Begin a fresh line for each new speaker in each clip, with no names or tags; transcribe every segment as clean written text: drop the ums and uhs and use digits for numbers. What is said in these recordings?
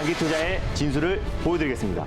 장기 투자의 진수를 보여드리겠습니다.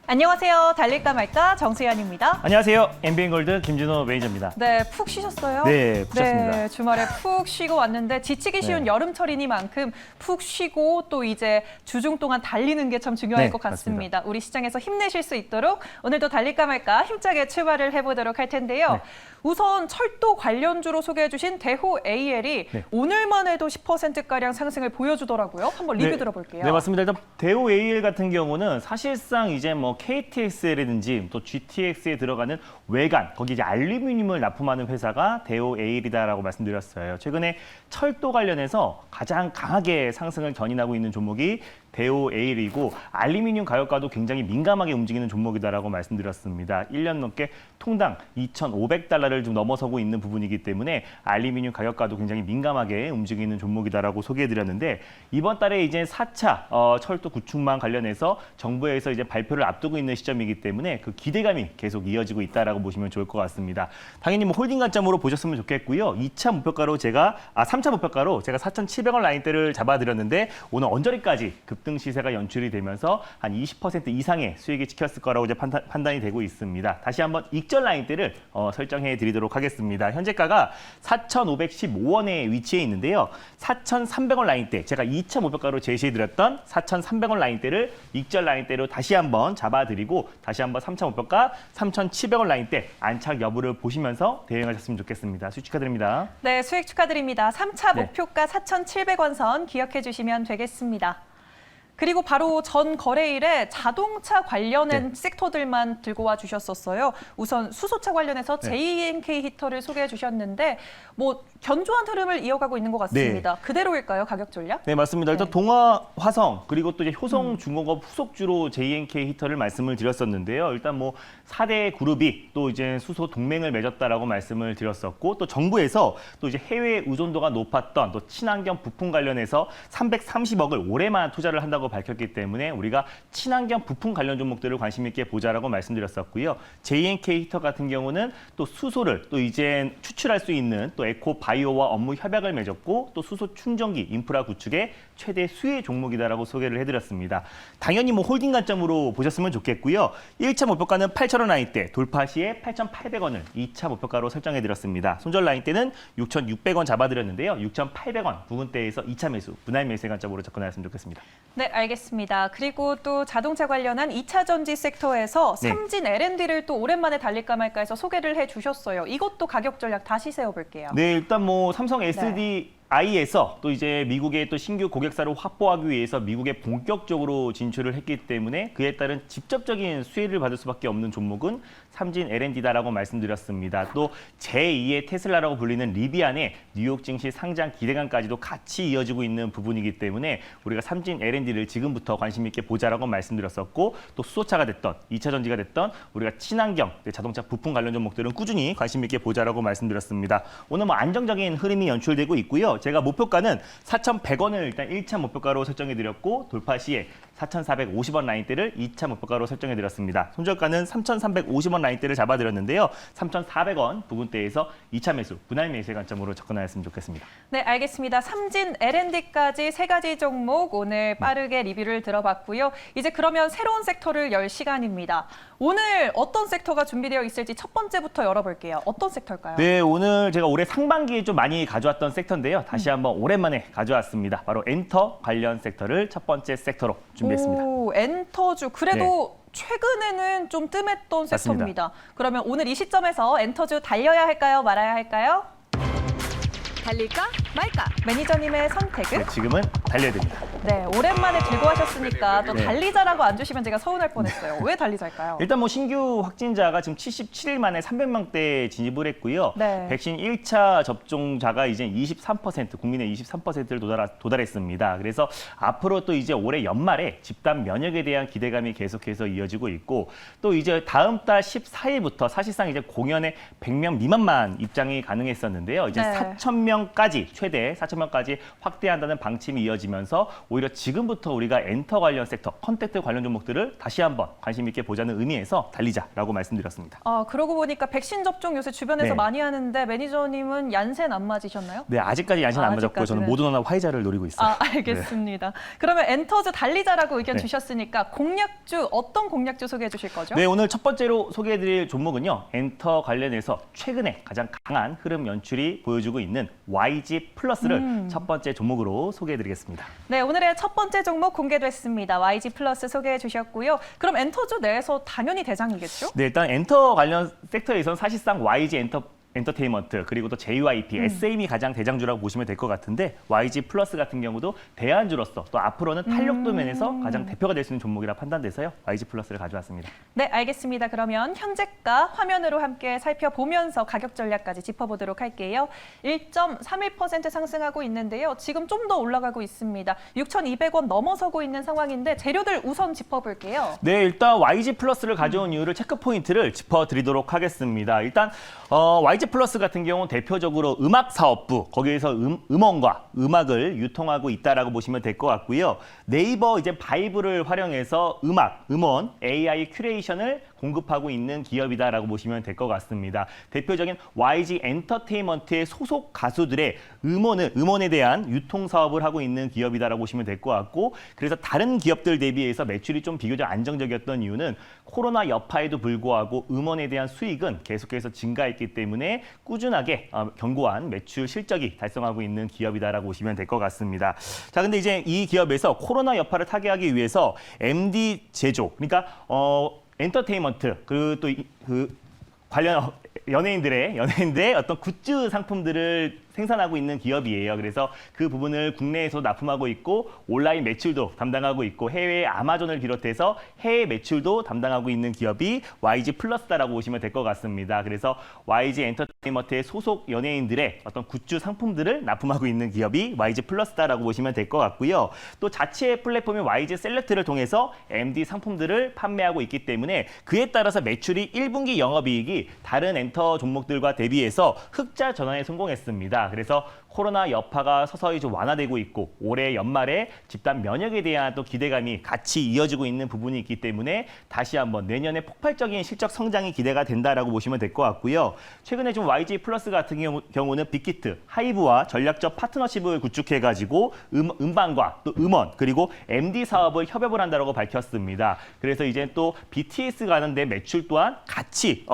안녕하세요. 달릴까 말까 정수연입니다.
안녕하세요. MBN골드 김준호 매니저입니다.
네, 푹 쉬셨어요?
네, 푹 잤습니다.
네, 주말에 푹 쉬고 왔는데 지치기 쉬운
네.
여름철이니만큼 푹 쉬고 또 이제 주중 동안 달리는 게 참 중요할
네,
것 같습니다.
맞습니다.
우리 시장에서 힘내실 수 있도록 오늘도 달릴까 말까 힘차게 출발을 해보도록 할 텐데요.
네.
우선 철도 관련주로 소개해 주신 대호 AL이
네.
오늘만 해도 10%가량 상승을 보여주더라고요. 한번 리뷰 들어볼게요.
네, 맞습니다. 일단 대호 AL 같은 경우는 사실상 이제 뭐 KTX라든지 또 GTX에 들어가는 외관, 거기 이제 알루미늄을 납품하는 회사가 대호 AL이다라고 말씀드렸어요. 최근에 철도 관련해서 가장 강하게 상승을 견인하고 있는 종목이 대호 AL이고 알루미늄 가격과도 굉장히 민감하게 움직이는 종목이다라고 말씀드렸습니다. 1년 넘게 통당 2,500달러를 좀 넘어서고 있는 부분이기 때문에 알루미늄 가격과도 굉장히 민감하게 움직이는 종목이다라고 소개해드렸는데 이번 달에 이제 4차 철도 구축망 관련해서 정부에서 이제 발표를 앞두고 있는 시점이기 때문에 그 기대감이 계속 이어지고 있다라고 보시면 좋을 것 같습니다. 당연히 뭐 홀딩 관점으로 보셨으면 좋겠고요. 3차 목표가로 제가 4,700원 라인대를 잡아드렸는데 오늘 언저리까지 급등 시세가 연출이 되면서 한 20% 이상의 수익이 찍혔을 거라고 이제 판단이 되고 있습니다. 다시 한번 익절 라인대를 설정해 드리도록 하겠습니다. 현재가가 4,515원에 위치해 있는데요. 4,300원 라인대, 제가 2차 목표가로 제시해 드렸던 4,300원 라인대를 익절 라인대로 다시 한번 잡아드리고 다시 한번 3차 목표가 3,700원 라인대 안착 여부를 보시면서 대응하셨으면 좋겠습니다. 수익 축하드립니다.
네, 수익 축하드립니다. 3차
네.
목표가 4,700원 선 기억해 주시면 되겠습니다. 그리고 바로 전 거래일에 자동차 관련된
네.
섹터들만 들고 와 주셨었어요. 우선 수소차 관련해서
네.
JNK 히터를 소개해 주셨는데 뭐 견조한 흐름을 이어가고 있는 것 같습니다. 그대로일까요, 가격 전략?
네, 맞습니다. 일단
네.
동화, 화성, 그리고 또 이제 효성중공업 후속주로 JNK 히터를 말씀을 드렸었는데요. 일단 뭐 4대 그룹이 또 이제 수소 동맹을 맺었다라고 말씀을 드렸었고 또 정부에서 또 이제 해외 의존도가 높았던 또 친환경 부품 관련해서 330억을 올해만 투자를 한다고 밝혔기 때문에 우리가 친환경 부품 관련 종목들을 관심 있게 보자라고 말씀드렸었고요. JNK 히터 같은 경우는 또 수소를 또 이제 추출할 수 있는 또 에코 바이오와 업무 협약을 맺었고 또 수소 충전기 인프라 구축의 최대 수혜 종목이다라고 소개를 해드렸습니다. 당연히 뭐 홀딩 관점으로 보셨으면 좋겠고요. 1차 목표가는 8,000원 라인대, 돌파 시에 8,800원을 2차 목표가로 설정해드렸습니다. 손절 라인대는 6,600원 잡아드렸는데요. 6,800원 부근대에서 2차 매수, 분할 매수의 관점으로 접근하셨으면 좋겠습니다.
네, 알겠습니다. 그리고 또 자동차 관련한 2차 전지 섹터에서
네.
삼진 L&D를 또 오랜만에 달릴까 말까 해서 소개를 해주셨어요. 이것도 가격 전략 다시 세워볼게요.
네, 일단 뭐 삼성 SDI에서 또 이제 미국의 또 신규 고객사를 확보하기 위해서 미국에 본격적으로 진출을 했기 때문에 그에 따른 직접적인 수혜를 받을 수밖에 없는 종목은 삼진 L&D다라고 말씀드렸습니다. 또 제2의 테슬라라고 불리는 리비안의 뉴욕 증시 상장 기대감까지도 같이 이어지고 있는 부분이기 때문에 우리가 삼진 L&D를 지금부터 관심 있게 보자라고 말씀드렸었고 또 수소차가 됐던 2차 전지가 됐던 우리가 친환경 자동차 부품 관련 종목들은 꾸준히 관심 있게 보자라고 말씀드렸습니다. 오늘 뭐 안정적인 흐름이 연출되고 있고요. 제가 목표가는 4,100원을 일단 1차 목표가로 설정해드렸고 돌파 시에 4,450원 라인대를 2차 목표가로 설정해드렸습니다. 손절가는 3,350원 라인대를 잡아드렸는데요. 3,400원 부근대에서 2차 매수, 분할 매수의 관점으로 접근하였으면 좋겠습니다.
네, 알겠습니다. 삼진 L&D까지 세 가지 종목 오늘 빠르게 리뷰를 들어봤고요. 이제 그러면 새로운 섹터를 열 시간입니다. 오늘 어떤 섹터가 준비되어 있을지 첫 번째부터 열어볼게요. 어떤 섹터일까요?
네, 오늘 제가 올해 상반기에 좀 많이 가져왔던 섹터인데요. 다시 한번 오랜만에 가져왔습니다. 바로 엔터 관련 섹터를 첫 번째 섹터로 준비했습니다.
오, 엔터주. 그래도 최근에는 좀 뜸했던 섹터입니다. 그러면 오늘 이 시점에서 엔터주 달려야 할까요? 말아야 할까요? 달릴까 말까? 매니저님의 선택은?
네, 지금은 달려야 됩니다.
네, 오랜만에 들고 하셨으니까 또
네.
달리자라고 안 주시면 제가 서운할 뻔했어요. 왜 달리자일까요?
일단 뭐 신규 확진자가 지금 77일 만에 300명대 진입을 했고요.
네.
백신 1차 접종자가 이제 23%, 국민의 23%를 도달했습니다. 그래서 앞으로 또 이제 올해 연말에 집단 면역에 대한 기대감이 계속해서 이어지고 있고 또 이제 다음 달 14일부터 사실상 이제 공연에 100명 미만만 입장이 가능했었는데요. 이제
네.
4,000명까지 최대 4,000명까지 확대한다는 방침이 이어지면서 오히려 지금부터 우리가 엔터 관련 섹터, 컨택트 관련 종목들을 다시 한번 관심 있게 보자는 의미에서 달리자라고 말씀드렸습니다.
그러고 보니까 백신 접종 요새 주변에서
네.
많이 하는데 매니저님은 얀센 안 맞으셨나요?
네, 아직까지 야신 안 맞았고 저는
아직까지는.
모더나 화이자를 노리고 있어요.
알겠습니다. 그러면 엔터즈 달리자라고 의견
네.
주셨으니까 공략주 어떤 공략주 소개해 주실 거죠?
네, 오늘 첫 번째로 소개해드릴 종목은요. 엔터 관련해서 최근에 가장 강한 흐름 연출이 보여주고 있는 YG 플러스를 첫 번째 종목으로 소개해드리겠습니다.
네, 오늘의 첫 번째 종목 공개됐습니다. YG 플러스 소개해 주셨고요. 그럼 엔터즈 내에서 당연히 대장이겠죠?
네, 일단 엔터 관련 섹터에서는 사실상 YG 엔터테인먼트 그리고 또 JYP, SM이 가장 대장주라고 보시면 될 것 같은데 YG 플러스 같은 경우도 대안주로서 또 앞으로는 탄력도 면에서 가장 대표가 될 수 있는 종목이라 판단돼서요. YG 플러스를 가져왔습니다.
네, 알겠습니다. 그러면 현재가 화면으로 함께 살펴보면서 가격 전략까지 짚어보도록 할게요. 1.31% 상승하고 있는데요. 지금 좀 더 올라가고 있습니다. 6,200원 넘어서고 있는 상황인데 재료들 우선 짚어볼게요.
네, 일단 YG 플러스를 가져온 이유를 체크 포인트를 짚어드리도록 하겠습니다. 일단 YG 플러스 같은 경우는 대표적으로 음악 사업부, 거기에서 음원과 음악을 유통하고 있다라고 보시면 될 것 같고요. 네이버 이제 바이브를 활용해서 음원, AI 큐레이션을 공급하고 있는 기업이다라고 보시면 될 것 같습니다. 대표적인 YG 엔터테인먼트의 소속 가수들의 음원에 대한 유통 사업을 하고 있는 기업이다라고 보시면 될 것 같고, 그래서 다른 기업들 대비해서 매출이 좀 비교적 안정적이었던 이유는 코로나 여파에도 불구하고 음원에 대한 수익은 계속해서 증가했기 때문에 꾸준하게 견고한 매출 실적이 달성하고 있는 기업이다라고 보시면 될 것 같습니다. 자, 근데 이제 이 기업에서 코로나 여파를 타개하기 위해서 MD 제조, 그러니까 엔터테인먼트 그리고 또 그 관련 연예인들의 어떤 굿즈 상품들을 생산하고 있는 기업이에요. 그래서 그 부분을 국내에서 납품하고 있고 온라인 매출도 담당하고 있고 해외 아마존을 비롯해서 해외 매출도 담당하고 있는 기업이 YG 플러스다라고 보시면 될 것 같습니다. 그래서 YG 엔터테인먼트의 소속 연예인들의 어떤 굿즈 상품들을 납품하고 있는 기업이 YG 플러스다라고 보시면 될 것 같고요. 또 자체 플랫폼인 YG 셀렉트를 통해서 MD 상품들을 판매하고 있기 때문에 그에 따라서 매출이 1분기 영업이익이 다른 엔터 종목들과 대비해서 흑자 전환에 성공했습니다. 그래서 코로나 여파가 서서히 좀 완화되고 있고 올해 연말에 집단 면역에 대한 또 기대감이 같이 이어지고 있는 부분이 있기 때문에 다시 한번 내년에 폭발적인 실적 성장이 기대가 된다라고 보시면 될 것 같고요. 최근에 좀 YG 플러스 같은 경우는 빅히트, 하이브와 전략적 파트너십을 구축해가지고 음반과 또 음원 그리고 MD 사업을 협업을 한다고 밝혔습니다. 그래서 이제 또 BTS 가는데 매출 또한 같이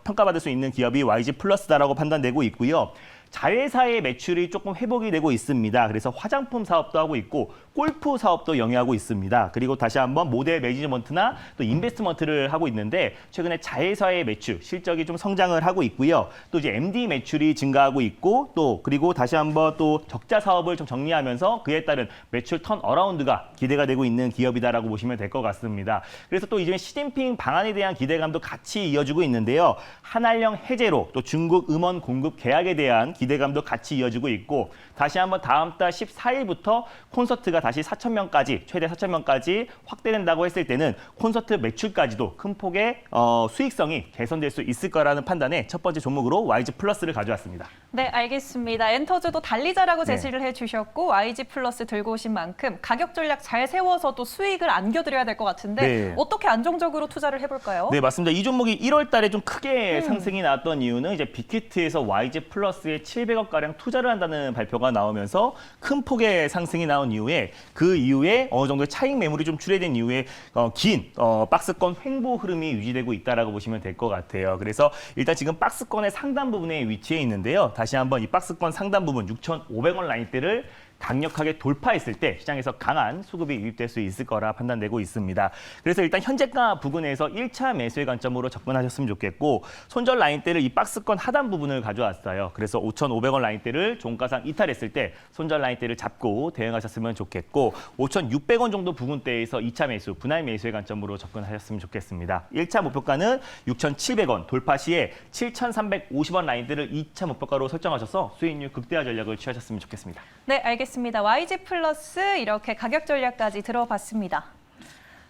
평가받을 수 있는 기업이 YG 플러스다라고 판단되고 있고요. 자회사의 매출이 조금 회복이 되고 있습니다. 그래서 화장품 사업도 하고 있고 골프 사업도 영위하고 있습니다. 그리고 다시 한번 모델 매니지먼트나 또 인베스트먼트를 하고 있는데 최근에 자회사의 매출, 실적이 좀 성장을 하고 있고요. 또 이제 MD 매출이 증가하고 있고 또 그리고 다시 한번 또 적자 사업을 좀 정리하면서 그에 따른 매출 턴 어라운드가 기대가 되고 있는 기업이다라고 보시면 될 것 같습니다. 그래서 또 이제 시진핑 방안에 대한 기대감도 같이 이어지고 있는데요. 한알령 해제로 또 중국 음원 공급 계약에 대한 기대감도 같이 이어지고 있고 다시 한번 다음 달 14일부터 콘서트가 다시 4,000명까지 최대 4,000명까지 확대된다고 했을 때는 콘서트 매출까지도 큰 폭의 수익성이 개선될 수 있을 거라는 판단에 첫 번째 종목으로 YG 플러스를 가져왔습니다.
네, 알겠습니다. 엔터즈도 달리자라고
네.
제시를 해주셨고 YG 플러스 들고 오신 만큼 가격 전략 잘 세워서 또 수익을 안겨드려야 될 것 같은데
네.
어떻게 안정적으로 투자를 해볼까요?
네, 맞습니다. 이 종목이 1월 달에 좀 크게 상승이 나왔던 이유는 이제 빅히트에서 YG 플러스에 700억 가량 투자를 한다는 발표가 나오면서 큰 폭의 상승이 나온 이후에 그 이후에 어느 정도 차익 매물이 좀 출회된 이후에 긴 박스권 횡보 흐름이 유지되고 있다라고 보시면 될 것 같아요. 그래서 일단 지금 박스권의 상단 부분에 위치해 있는데요. 다시 한번 이 박스권 상단 부분 6,500원 라인대를 강력하게 돌파했을 때 시장에서 강한 수급이 유입될 수 있을 거라 판단되고 있습니다. 그래서 일단 현재가 부근에서 1차 매수의 관점으로 접근하셨으면 좋겠고 손절 라인대를 이 박스권 하단 부분을 가져왔어요. 그래서 5,500원 라인대를 종가상 이탈했을 때 손절 라인대를 잡고 대응하셨으면 좋겠고 5,600원 정도 부근대에서 2차 매수, 분할 매수의 관점으로 접근하셨으면 좋겠습니다. 1차 목표가는 6,700원, 돌파 시에 7,350원 라인대를 2차 목표가로 설정하셔서 수익률 극대화 전략을 취하셨으면 좋겠습니다.
네, 알겠습니다. YG 플러스 이렇게 가격 전략까지 들어봤습니다.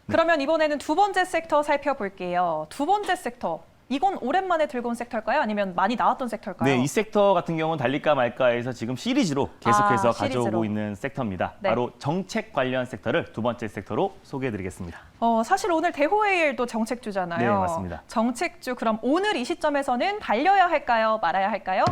그러면 이번에는 두 번째 섹터 살펴볼게요. 두 번째 섹터 이건 오랜만에 들고 온 섹터일까요? 아니면 많이 나왔던 섹터일까요?
네, 이 섹터 같은 경우는 달릴까 말까해서 지금 시리즈로 계속해서
시리즈로.
가져오고 있는 섹터입니다.
네.
바로 정책 관련 섹터를 두 번째 섹터로 소개해드리겠습니다.
사실 오늘 대호에일도 정책주잖아요.
네, 맞습니다.
정책주, 그럼 오늘 이 시점에서는 달려야 할까요? 말아야 할까요?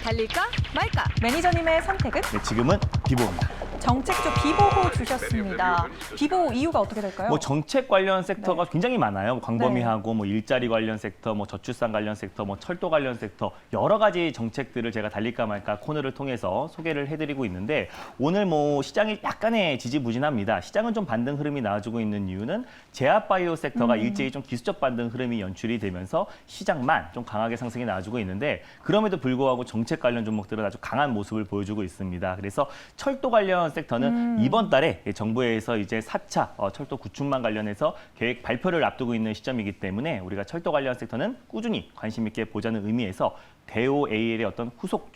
달릴까 말까?
매니저님의 선택은?
네, 지금은 비보입니다.
정책주 비보호 주셨습니다. 비보호 이유가 어떻게 될까요?
뭐 정책 관련 섹터가 굉장히 많아요. 광범위하고 뭐 일자리 관련 섹터, 뭐 저출산 관련 섹터, 뭐 철도 관련 섹터 여러 가지 정책들을 제가 달릴까 말까 코너를 통해서 소개를 해드리고 있는데 오늘 뭐 시장이 약간의 지지부진합니다. 시장은 좀 반등 흐름이 나와주고 있는 이유는 제약바이오 섹터가 일제히 좀 기술적 반등 흐름이 연출이 되면서 시장만 좀 강하게 상승이 나와주고 있는데 그럼에도 불구하고 정책 관련 종목들은 아주 강한 모습을 보여주고 있습니다. 그래서 철도 관련 섹터는 이번 달에 정부에서 이제 4차 철도 구축망 관련해서 계획 발표를 앞두고 있는 시점이기 때문에 우리가 철도 관련 섹터는 꾸준히 관심 있게 보자는 의미에서 대오AL의 어떤 후속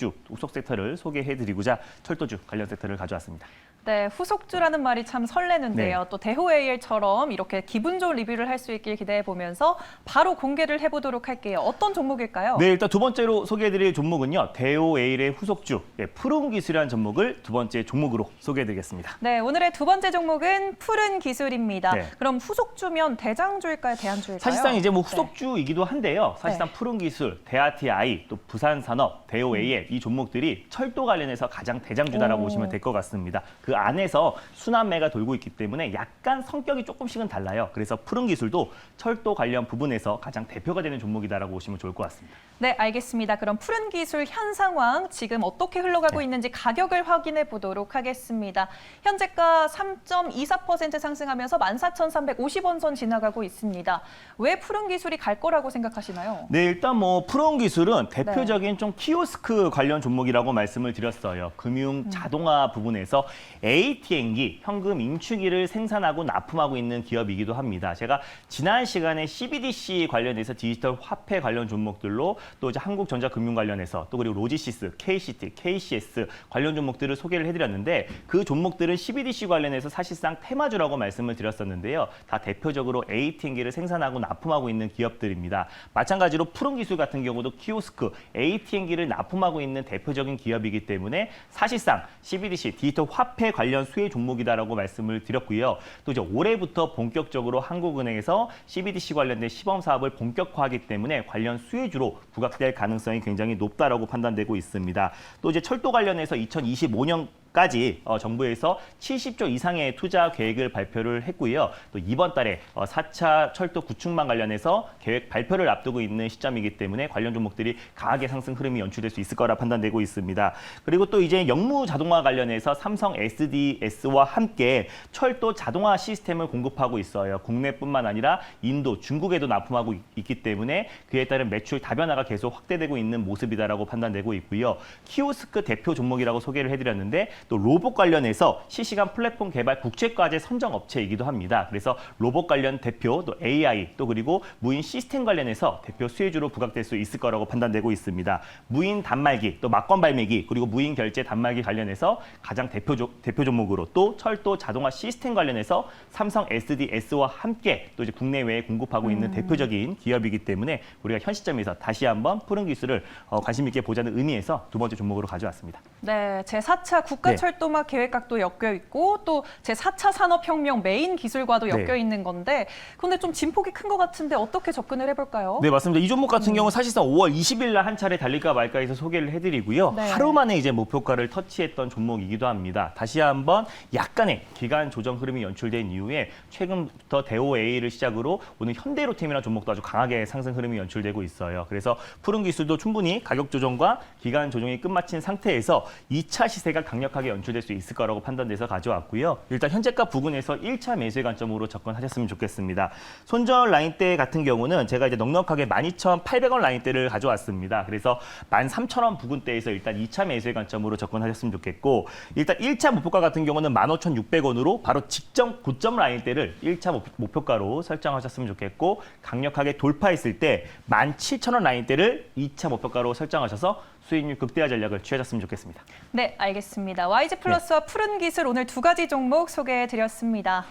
섹터를 소개해드리고자 철도주 관련 섹터를 가져왔습니다.
네, 후속주라는 말이 참 설레는데요.
네.
또 대호에일처럼 이렇게 기분 좋은 리뷰를 할 수 있길 기대해 보면서 바로 공개를 해보도록 할게요. 어떤 종목일까요?
네, 일단 두 번째로 소개해드릴 종목은요. 대오AL의 후속주 푸른 기술이라는 종목을 두 번째 종목으로 소개해드리겠습니다.
네, 오늘의 두 번째 종목은 푸른 기술입니다.
네.
그럼 후속주면 대장주일까요? 대안주일까요?
사실상 이제 뭐
네.
후속주이기도 한데요. 사실상 푸른 기술, 대아TI, 또 부산산업, 대오AL 이 종목들이 철도 관련해서 가장 대장주다라고 보시면 될 것 같습니다. 그 안에서 순환매가 돌고 있기 때문에 약간 성격이 조금씩은 달라요. 그래서 푸른 기술도 철도 관련 부분에서 가장 대표가 되는 종목이다라고 보시면 좋을 것 같습니다.
네, 알겠습니다. 그럼 푸른 기술 현 상황 지금 어떻게 흘러가고 있는지 가격을 확인해 보도록 하겠습니다. 현재가 3.24% 상승하면서 14,350원 선 지나가고 있습니다. 왜 푸른 기술이 갈 거라고 생각하시나요?
네, 일단 뭐 푸른 기술은 대표적인 좀 키오스크 관련 종목이라고 말씀을 드렸어요. 금융 자동화 부분에서 ATM기, 현금 인출기를 생산하고 납품하고 있는 기업이기도 합니다. 제가 지난 시간에 CBDC 관련해서 디지털 화폐 관련 종목들로 또 이제 한국전자금융 관련해서 또 그리고 로지시스, KCT, KCS 관련 종목들을 소개를 해드렸는데 그 종목들은 CBDC 관련해서 사실상 테마주라고 말씀을 드렸었는데요. 다 대표적으로 ATM기를 생산하고 납품하고 있는 기업들입니다. 마찬가지로 푸른 기술 같은 경우도 키오스크, ATM기를 납품하고 있는 대표적인 기업이기 때문에 사실상 CBDC, 디지털 화폐 관련 수혜 종목이다라고 말씀을 드렸고요. 또 이제 올해부터 본격적으로 한국은행에서 CBDC 관련된 시범 사업을 본격화하기 때문에 관련 수혜주로 부각될 가능성이 굉장히 높다라고 판단되고 있습니다. 또 이제 철도 관련해서 2025년까지 정부에서 70조 이상의 투자 계획을 발표를 했고요. 또 이번 달에 4차 철도 구축망 관련해서 계획 발표를 앞두고 있는 시점이기 때문에 관련 종목들이 강하게 상승 흐름이 연출될 수 있을 거라 판단되고 있습니다. 그리고 또 이제 영무 자동화 관련해서 삼성 SDS와 함께 철도 자동화 시스템을 공급하고 있어요. 국내뿐만 아니라 인도, 중국에도 납품하고 있기 때문에 그에 따른 매출 다변화가 계속 확대되고 있는 모습이다라고 판단되고 있고요. 키오스크 대표 종목이라고 소개를 해드렸는데 또 로봇 관련해서 실시간 플랫폼 개발 국제과제 선정 업체이기도 합니다. 그래서 로봇 관련 대표, 또 AI, 또 그리고 무인 시스템 관련해서 대표 수혜주로 부각될 수 있을 거라고 판단되고 있습니다. 무인 단말기, 또 막건 발매기, 그리고 무인 결제 단말기 관련해서 가장 대표 종목으로 또 철도 자동화 시스템 관련해서 삼성 SDS와 함께 또 이제 국내외에 공급하고 있는 대표적인 기업이기 때문에 우리가 현 시점에서 다시 한번 푸른 기술을 관심 있게 보자는 의미에서 두 번째 종목으로 가져왔습니다.
네, 제4차 국가철도막 계획각도 엮여 있고 또 제4차 산업혁명 메인 기술과도 엮여 있는 건데 근데 좀 진폭이 큰 것 같은데 어떻게 접근을 해볼까요?
네, 맞습니다. 이 종목 같은 경우 사실상 5월 20일 날 한 차례 달릴까 말까 해서 소개를 해드리고요.
네.
하루 만에 이제 목표가를 터치했던 종목이기도 합니다. 다시 한번 약간의 기간 조정 흐름이 연출된 이후에 최근부터 대오A를 시작으로 오늘 현대로템이라는 종목도 아주 강하게 상승 흐름이 연출되고 있어요. 그래서 푸른 기술도 충분히 가격 조정과 기간 조정이 끝마친 상태에서 2차 시세가 강력하게 연출될 수 있을 거라고 판단돼서 가져왔고요. 일단 현재가 부근에서 1차 매수의 관점으로 접근하셨으면 좋겠습니다. 손절 라인대 같은 경우는 제가 이제 넉넉하게 12,800원 라인대를 가져왔습니다. 그래서 13,000원 부근대에서 일단 2차 매수의 관점으로 접근하셨으면 좋겠고 일단 1차 목표가 같은 경우는 15,600원으로 바로 직전 고점 라인대를 1차 목표가로 설정하셨으면 좋겠고 강력하게 돌파했을 때 17,000원 라인대를 2차 목표가로 설정하셔서 수익률 극대화 전략을 취하셨으면 좋겠습니다.
네, 알겠습니다. YG플러스와 푸른 기술 오늘 두 가지 종목 소개해드렸습니다.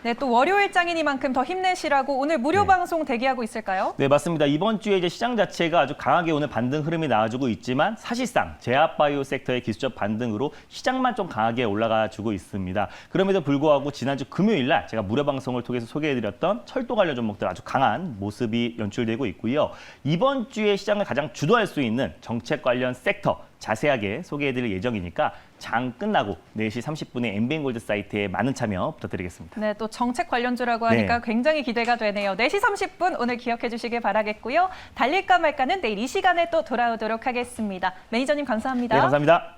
네, 또 월요일장이니만큼 더 힘내시라고 오늘 무료
네.
방송 대기하고 있을까요?
네, 맞습니다. 이번 주에 이제 시장 자체가 아주 강하게 오늘 반등 흐름이 나와주고 있지만 사실상 제약바이오 섹터의 기술적 반등으로 시장만 좀 강하게 올라가주고 있습니다. 그럼에도 불구하고 지난주 금요일 날 제가 무료 방송을 통해서 소개해드렸던 철도 관련 종목들 아주 강한 모습이 연출되고 있고요. 이번 주에 시장을 가장 주도할 수 있는 정책 관련 섹터 자세하게 소개해드릴 예정이니까 장 끝나고 4시 30분에 엠비엔골드 사이트에 많은 참여 부탁드리겠습니다.
네, 또 정책 관련주라고 하니까
네.
굉장히 기대가 되네요. 4시 30분 오늘 기억해 주시길 바라겠고요. 달릴까 말까는 내일 이 시간에 또 돌아오도록 하겠습니다. 매니저님 감사합니다.
네, 감사합니다.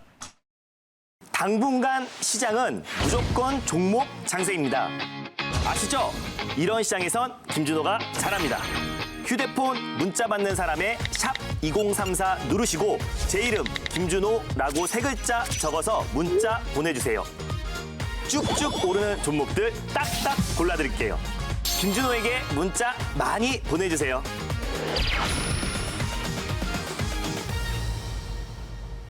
당분간 시장은 무조건 종목 장세입니다. 아시죠? 이런 시장에선 김준호가 잘합니다. 휴대폰 문자 받는 사람의 샵 2034 누르시고 제 이름 김준호라고 3글자 적어서 문자 보내주세요. 쭉쭉 오르는 종목들 딱딱 골라드릴게요. 김준호에게 문자 많이 보내주세요.